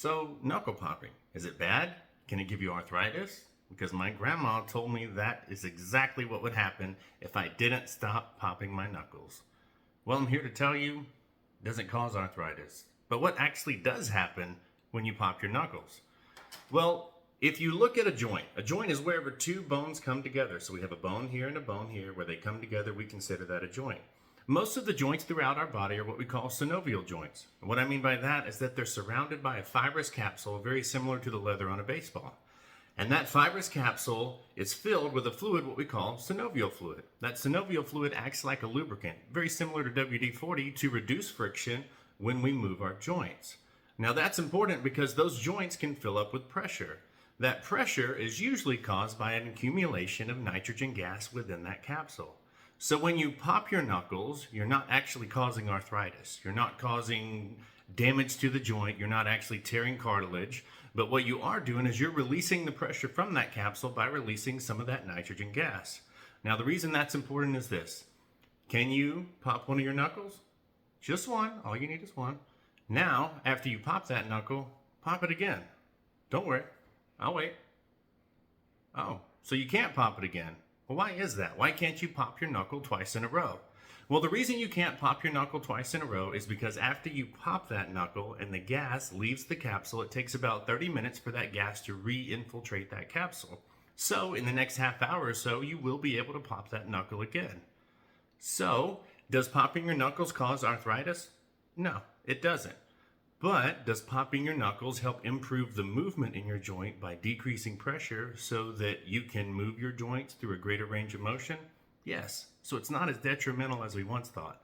So, knuckle popping, is it bad? Can it give you arthritis? Because my grandma told me that is exactly what would happen if I didn't stop popping my knuckles. Well, I'm here to tell you, it doesn't cause arthritis. But what actually does happen when you pop your knuckles? Well, if you look at a joint is wherever two bones come together. So we have a bone here and a bone here. Where they come together, we consider that a joint. Most of the joints throughout our body are what we call synovial joints. And what I mean by that is that they're surrounded by a fibrous capsule very similar to the leather on a baseball. And that fibrous capsule is filled with a fluid, what we call synovial fluid. That synovial fluid acts like a lubricant, very similar to WD-40, to reduce friction when we move our joints. Now that's important because those joints can fill up with pressure. That pressure is usually caused by an accumulation of nitrogen gas within that capsule. So when you pop your knuckles, you're not actually causing arthritis. You're not causing damage to the joint. You're not actually tearing cartilage. But what you are doing is you're releasing the pressure from that capsule by releasing some of that nitrogen gas. Now the reason that's important is this. Can you pop one of your knuckles? Just one. All you need is one. Now, after you pop that knuckle, pop it again. Don't worry. I'll wait. Oh, so you can't pop it again. Well, why is that? Why can't you pop your knuckle twice in a row? Well, the reason you can't pop your knuckle twice in a row is because after you pop that knuckle and the gas leaves the capsule, it takes about 30 minutes for that gas to re-infiltrate that capsule. So in the next half hour or so, you will be able to pop that knuckle again. So, does popping your knuckles cause arthritis? No, it doesn't. But does popping your knuckles help improve the movement in your joint by decreasing pressure so that you can move your joints through a greater range of motion? Yes. So it's not as detrimental as we once thought.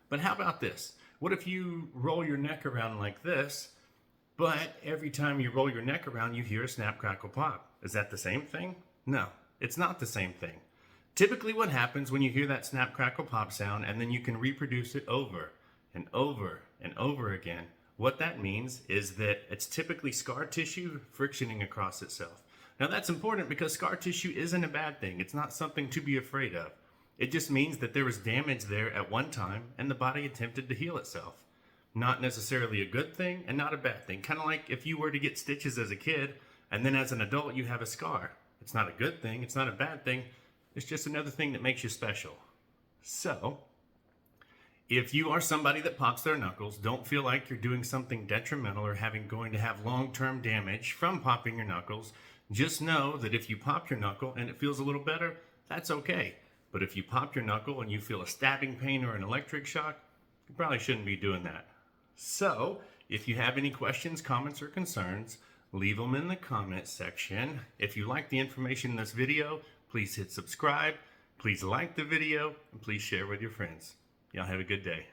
But how about this? What if you roll your neck around like this, but every time you roll your neck around, you hear a snap, crackle, pop? Is that the same thing? No, it's not the same thing. Typically what happens when you hear that snap, crackle, pop sound, and then you can reproduce it over and over and over again, what that means is that it's typically scar tissue frictioning across itself. Now that's important because scar tissue isn't a bad thing. It's not something to be afraid of. It just means that there was damage there at one time and the body attempted to heal itself. Not necessarily a good thing and not a bad thing. Kind of like if you were to get stitches as a kid and then as an adult you have a scar. It's not a good thing. It's not a bad thing. It's just another thing that makes you special. So, if you are somebody that pops their knuckles, don't feel like you're doing something detrimental or going to have long-term damage from popping your knuckles. Just know that if you pop your knuckle and it feels a little better, that's okay. But if you pop your knuckle and you feel a stabbing pain or an electric shock, you probably shouldn't be doing that. So, if you have any questions, comments, or concerns, leave them in the comments section. If you like the information in this video, please hit subscribe, please like the video, and please share with your friends. Y'all have a good day.